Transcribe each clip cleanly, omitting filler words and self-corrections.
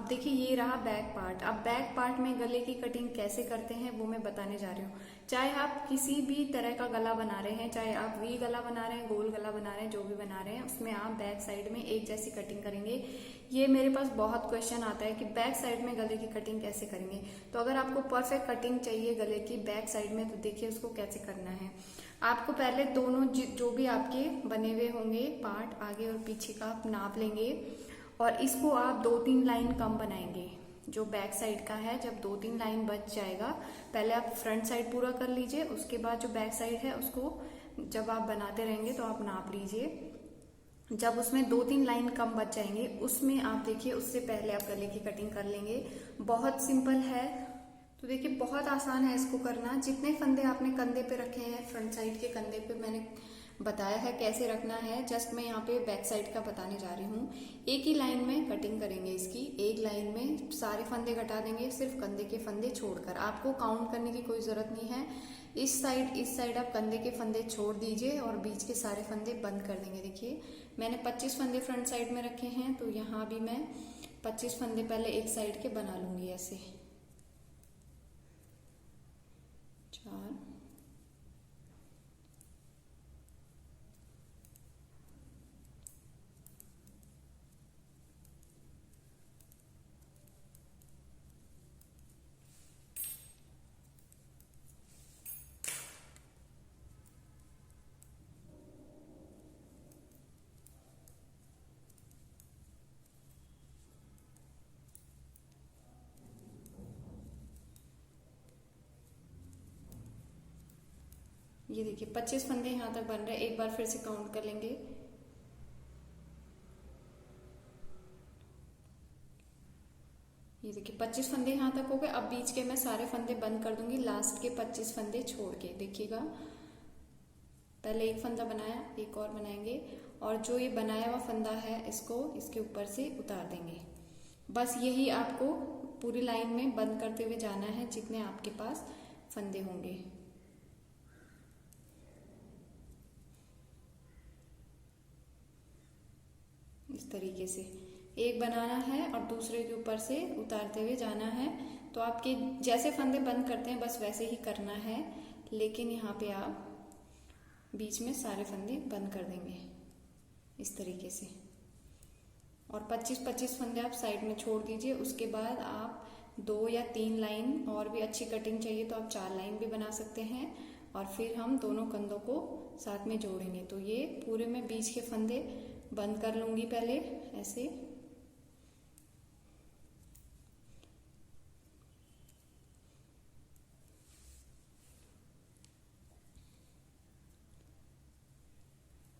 देखिए ये रहा बैक पार्ट। अब बैक पार्ट में गले की कटिंग कैसे करते हैं वो मैं बताने जा रही हूँ। चाहे आप किसी भी तरह का गला बना रहे हैं, चाहे आप वी गला बना रहे हैं, गोल गला बना रहे हैं, जो भी बना रहे हैं, उसमें आप बैक साइड में एक जैसी कटिंग करेंगे। ये मेरे पास बहुत क्वेश्चन आता है कि बैक साइड में गले की कटिंग कैसे करेंगे। तो अगर आपको परफेक्ट कटिंग चाहिए गले की बैक साइड में, तो देखिए उसको कैसे करना है। आपको पहले दोनों जो भी आपके बने हुए होंगे पार्ट आगे और पीछे का आप नाप लेंगे और इसको आप 2-3 लाइन कम बनाएंगे। जो बैक साइड का है, जब 2-3 लाइन बच जाएगा, पहले आप फ्रंट साइड पूरा कर लीजिए, उसके बाद जो बैक साइड है उसको जब आप बनाते रहेंगे तो आप नाप लीजिए। जब उसमें 2-3 लाइन कम बच जाएंगे, उसमें आप देखिए उससे पहले आप गले की कटिंग कर लेंगे। बहुत सिंपल है। तो देखिए बहुत आसान है इसको करना। जितने फंदे आपने कंधे पे रखे हैं, फ्रंट साइड के कंधे पे मैंने बताया है कैसे रखना है, जस्ट मैं यहाँ पे बैक साइड का बताने जा रही हूँ। एक ही लाइन में कटिंग करेंगे इसकी, एक लाइन में सारे फंदे घटा देंगे, सिर्फ कंधे के फंदे छोड़कर। आपको काउंट करने की कोई जरूरत नहीं है। इस साइड आप कंधे के फंदे छोड़ दीजिए और बीच के सारे फंदे बंद कर देंगे। देखिए मैंने 25 फंदे फ्रंट साइड में रखे हैं, तो यहाँ भी मैं 25 फंदे पहले एक साइड के बना लूंगी। ऐसे 4, ये देखिए 25 फंदे यहाँ तक बन रहे हैं। एक बार फिर से काउंट कर लेंगे। ये देखिए 25 फंदे यहाँ तक हो गए। अब बीच के मैं सारे फंदे बंद कर दूंगी, लास्ट के 25 फंदे छोड़ के। देखिएगा पहले एक फंदा बनाया, एक और बनाएंगे और जो ये बनाया हुआ फंदा है इसको इसके ऊपर से उतार देंगे। बस यही आपको पूरी लाइन में बंद करते हुए जाना है जितने आपके पास फंदे होंगे। इस तरीके से एक बनाना है और दूसरे के ऊपर से उतारते हुए जाना है। तो आपके जैसे फंदे बंद करते हैं बस वैसे ही करना है, लेकिन यहाँ पे आप बीच में सारे फंदे बंद कर देंगे इस तरीके से। और 25-25 फंदे आप साइड में छोड़ दीजिए। उसके बाद आप 2 या 3 लाइन, और भी अच्छी कटिंग चाहिए तो आप 4 लाइन भी बना सकते हैं। और फिर हम दोनों कंधों को साथ में जोड़ेंगे। तो ये पूरे में बीच के फंदे बंद कर लूंगी पहले ऐसे।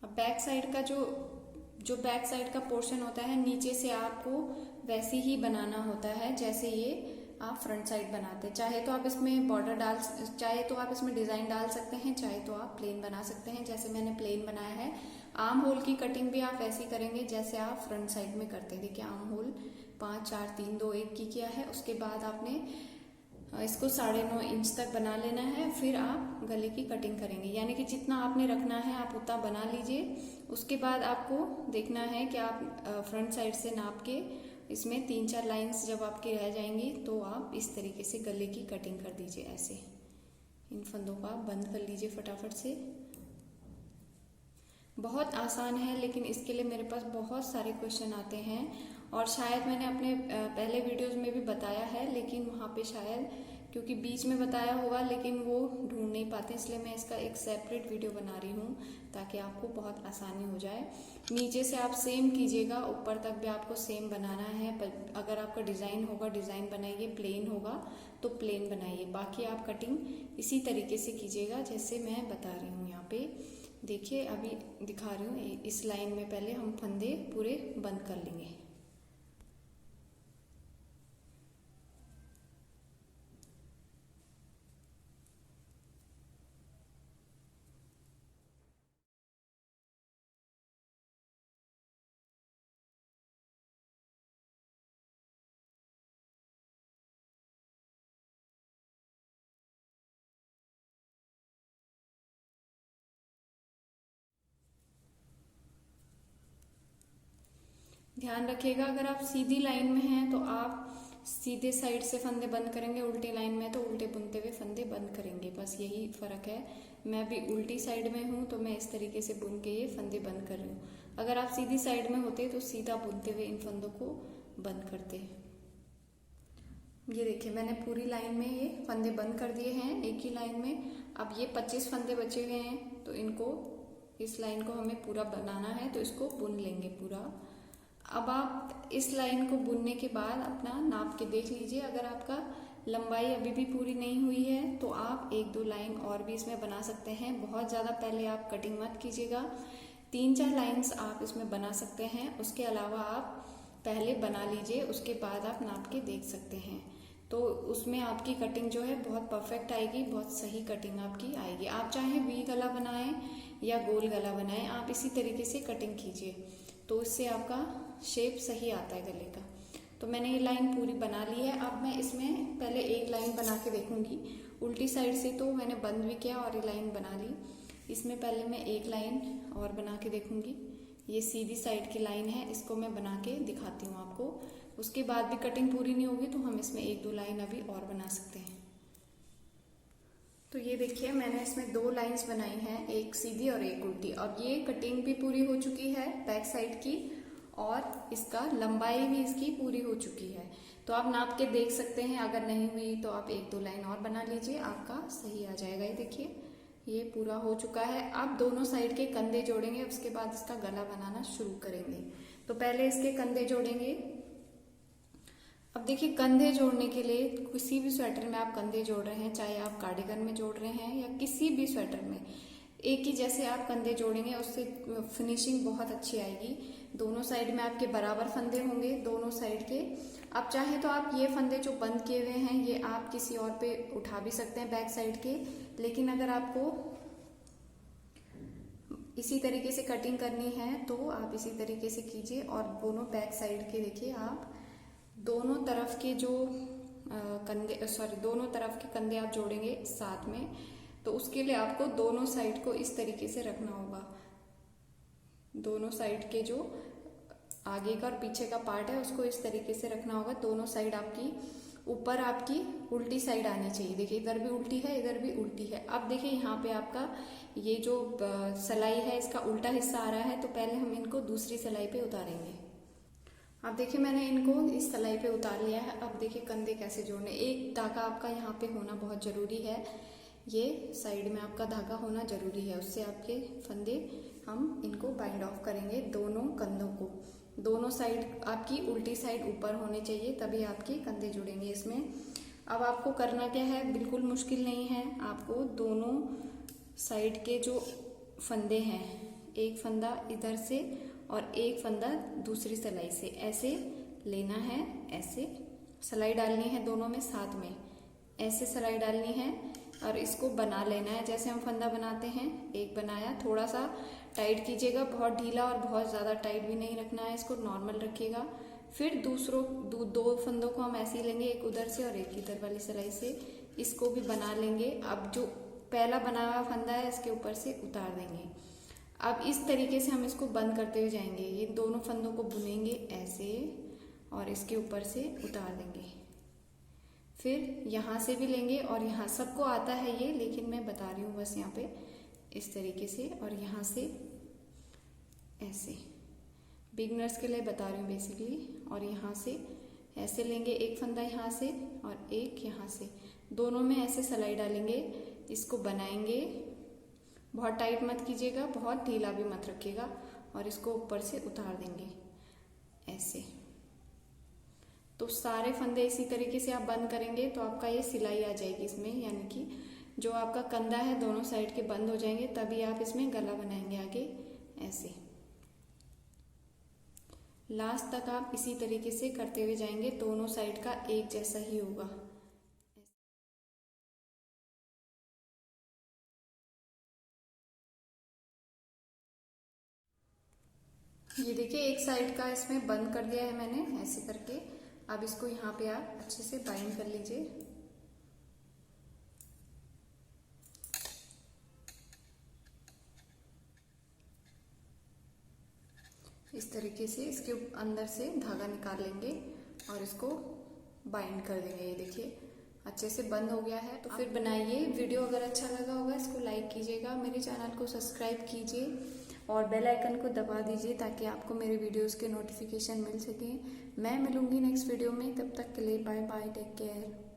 अब बैक साइड का जो बैक साइड का पोर्शन होता है, नीचे से आपको वैसे ही बनाना होता है जैसे ये आप फ्रंट साइड बनाते हैं। चाहे तो आप इसमें बॉर्डर चाहे तो आप इसमें डिजाइन डाल सकते हैं, चाहे तो आप प्लेन बना सकते हैं जैसे मैंने प्लेन बनाया है। आर्म होल की कटिंग भी आप ऐसे ही करेंगे जैसे आप फ्रंट साइड में करते हैं। देखिए आर्म होल 5 4 3 2 1 की किया है। उसके बाद आपने इसको 9.5 इंच तक बना लेना है। फिर आप गले की कटिंग करेंगे, यानी कि जितना आपने रखना है आप उतना बना लीजिए। उसके बाद आपको देखना है कि आप फ्रंट साइड से नाप के इसमें 3-4 लाइंस जब आपकी रह जाएंगी तो आप इस तरीके से गले की कटिंग कर दीजिए। ऐसे इन फंदों को आप बंद कर लीजिए फटाफट से। बहुत आसान है, लेकिन इसके लिए मेरे पास बहुत सारे क्वेश्चन आते हैं और शायद मैंने अपने पहले वीडियोस में भी बताया है, लेकिन वहाँ पे शायद क्योंकि बीच में बताया होगा लेकिन वो ढूंढ नहीं पाते, इसलिए मैं इसका एक सेपरेट वीडियो बना रही हूँ ताकि आपको बहुत आसानी हो जाए। नीचे से आप सेम कीजिएगा, ऊपर तक भी आपको सेम बनाना है। अगर आपका डिज़ाइन होगा डिज़ाइन बनाइए, प्लेन होगा तो प्लेन बनाइए। बाकी आप कटिंग इसी तरीके से कीजिएगा जैसे मैं बता रही हूँ। यहाँ पे देखिए अभी दिखा रही हूँ, इस लाइन में पहले हम फंदे पूरे बंद कर लेंगे। ध्यान रखिएगा, अगर आप सीधी लाइन में हैं तो आप सीधे साइड से फंदे बंद करेंगे, उल्टे लाइन में तो उल्टे बुनते हुए फंदे बंद करेंगे, बस यही फ़र्क है। मैं भी उल्टी साइड में हूँ तो मैं इस तरीके से बुन के ये फंदे बंद कर रही हूँ। अगर आप सीधी साइड में होते तो सीधा बुनते हुए इन फंदों को बंद करते। ये देखिए मैंने पूरी लाइन में ये फंदे बंद कर दिए हैं, एक ही लाइन में। अब ये 25 फंदे बचे हुए हैं तो इनको, इस लाइन को हमें पूरा बनाना है तो इसको बुन लेंगे पूरा। अब आप इस लाइन को बुनने के बाद अपना नाप के देख लीजिए, अगर आपका लंबाई अभी भी पूरी नहीं हुई है तो आप 1-2 लाइन और भी इसमें बना सकते हैं। बहुत ज़्यादा पहले आप कटिंग मत कीजिएगा, 3-4 लाइंस आप इसमें बना सकते हैं। उसके अलावा आप पहले बना लीजिए, उसके बाद आप नाप के देख सकते हैं, तो उसमें आपकी कटिंग जो है बहुत परफेक्ट आएगी, बहुत सही कटिंग आपकी आएगी। आप चाहे वी गला बनाएं या गोल गला बनाएं, आप इसी तरीके से कटिंग कीजिए तो इससे आपका शेप सही आता है गले का। तो मैंने ये लाइन पूरी बना ली है। अब मैं इसमें पहले एक लाइन बना के देखूंगी उल्टी साइड से, तो मैंने बंद भी किया और ये लाइन बना ली। इसमें पहले मैं एक लाइन और बना के देखूंगी, ये सीधी साइड की लाइन है, इसको मैं बना के दिखाती हूँ आपको। उसके बाद भी कटिंग पूरी नहीं होगी तो हम इसमें 1-2 लाइन अभी और बना सकते हैं। तो ये देखिए मैंने इसमें 2 लाइंस बनाई हैं, एक सीधी और एक उल्टी। अब ये कटिंग भी पूरी हो चुकी है बैक साइड की और इसका लंबाई भी इसकी पूरी हो चुकी है। तो आप नाप के देख सकते हैं, अगर नहीं हुई तो आप 1-2 लाइन और बना लीजिए, आपका सही आ जाएगा। ये देखिए ये पूरा हो चुका है। अब दोनों साइड के कंधे जोड़ेंगे, उसके बाद इसका गला बनाना शुरू करेंगे। तो पहले इसके कंधे जोड़ेंगे। अब देखिए कंधे जोड़ने के लिए किसी भी स्वेटर में आप कंधे जोड़ रहे हैं, चाहे आप कार्डिगन में जोड़ रहे हैं या किसी भी स्वेटर में, एक ही जैसे आप कंधे जोड़ेंगे उससे फिनिशिंग बहुत अच्छी आएगी। दोनों साइड में आपके बराबर फंदे होंगे दोनों साइड के। आप चाहें तो आप ये फंदे जो बंद किए हुए हैं ये आप किसी और पे उठा भी सकते हैं बैक साइड के, लेकिन अगर आपको इसी तरीके से कटिंग करनी है तो आप इसी तरीके से कीजिए। और दोनों बैक साइड के देखिए आप दोनों तरफ के जो दोनों तरफ के कंधे आप जोड़ेंगे साथ में, तो उसके लिए आपको दोनों साइड को इस तरीके से रखना होगा। दोनों साइड के जो आगे का और पीछे का पार्ट है उसको इस तरीके से रखना होगा। दोनों साइड आपकी ऊपर आपकी उल्टी साइड आनी चाहिए। देखिए इधर भी उल्टी है, इधर भी उल्टी है। अब देखिए यहाँ पे आपका ये जो सिलाई है इसका उल्टा हिस्सा आ रहा है, तो पहले हम इनको दूसरी सिलाई पे उतारेंगे। अब देखिए मैंने इनको इस सिलाई पे उतार लिया है। अब देखिए कंधे कैसे जोड़ने, एक धागा आपका यहाँ पे होना बहुत ज़रूरी है, ये साइड में आपका धागा होना ज़रूरी है, उससे आपके फंदे हम इनको बाइंड ऑफ करेंगे दोनों कंधों को। दोनों साइड आपकी उल्टी साइड ऊपर होनी चाहिए, तभी आपके कंधे जुड़ेंगे इसमें। अब आपको करना क्या है, बिल्कुल मुश्किल नहीं है, आपको दोनों साइड के जो फंदे हैं, एक फंदा इधर से और एक फंदा दूसरी सिलाई से ऐसे लेना है, ऐसे सिलाई डालनी है दोनों में साथ में, ऐसे सिलाई डालनी है और इसको बना लेना है जैसे हम फंदा बनाते हैं। एक बनाया, थोड़ा सा टाइट कीजिएगा, बहुत ढीला और बहुत ज़्यादा टाइट भी नहीं रखना है, इसको नॉर्मल रखिएगा। फिर दो फंदों को हम ऐसे ही लेंगे, एक उधर से और एक इधर वाली सिलाई से, इसको भी बना लेंगे। अब जो पहला बना हुआ फंदा है इसके ऊपर से उतार देंगे। अब इस तरीके से हम इसको बंद करते हुए जाएंगे, ये दोनों फंदों को बुनेंगे ऐसे और इसके ऊपर से उतार देंगे। फिर यहाँ से भी लेंगे और यहाँ सबको आता है ये, लेकिन मैं बता रही हूँ बस यहाँ पे इस तरीके से, और यहाँ से ऐसे बिगनर्स के लिए बता रही हूँ बेसिकली। और यहाँ से ऐसे लेंगे, एक फंदा यहाँ से और एक यहाँ से, दोनों में ऐसे सिलाई डालेंगे, इसको बनाएंगे। बहुत टाइट मत कीजिएगा, बहुत ढीला भी मत रखिएगा, और इसको ऊपर से उतार देंगे ऐसे। तो सारे फंदे इसी तरीके से आप बंद करेंगे तो आपका ये सिलाई आ जाएगी इसमें, यानी कि जो आपका कंधा है दोनों साइड के बंद हो जाएंगे, तभी आप इसमें गला बनाएंगे आगे ऐसे। लास्ट तक आप इसी तरीके से करते हुए जाएंगे, दोनों साइड का एक जैसा ही होगा। ये देखिए एक साइड का इसमें बंद कर दिया है मैंने ऐसे करके। अब इसको यहाँ पे आप अच्छे से बाइंड कर लीजिए। इस तरीके से इसके अंदर से धागा निकाल लेंगे और इसको बाइंड कर देंगे। ये देखिए अच्छे से बंद हो गया है। तो फिर बनाइए। वीडियो अगर अच्छा लगा होगा इसको लाइक कीजिएगा, मेरे चैनल को सब्सक्राइब कीजिए और बेल आइकन को दबा दीजिए ताकि आपको मेरे वीडियोस के नोटिफिकेशन मिल सके। मैं मिलूंगी नेक्स्ट वीडियो में, तब तक के लिए बाय बाय, टेक केयर।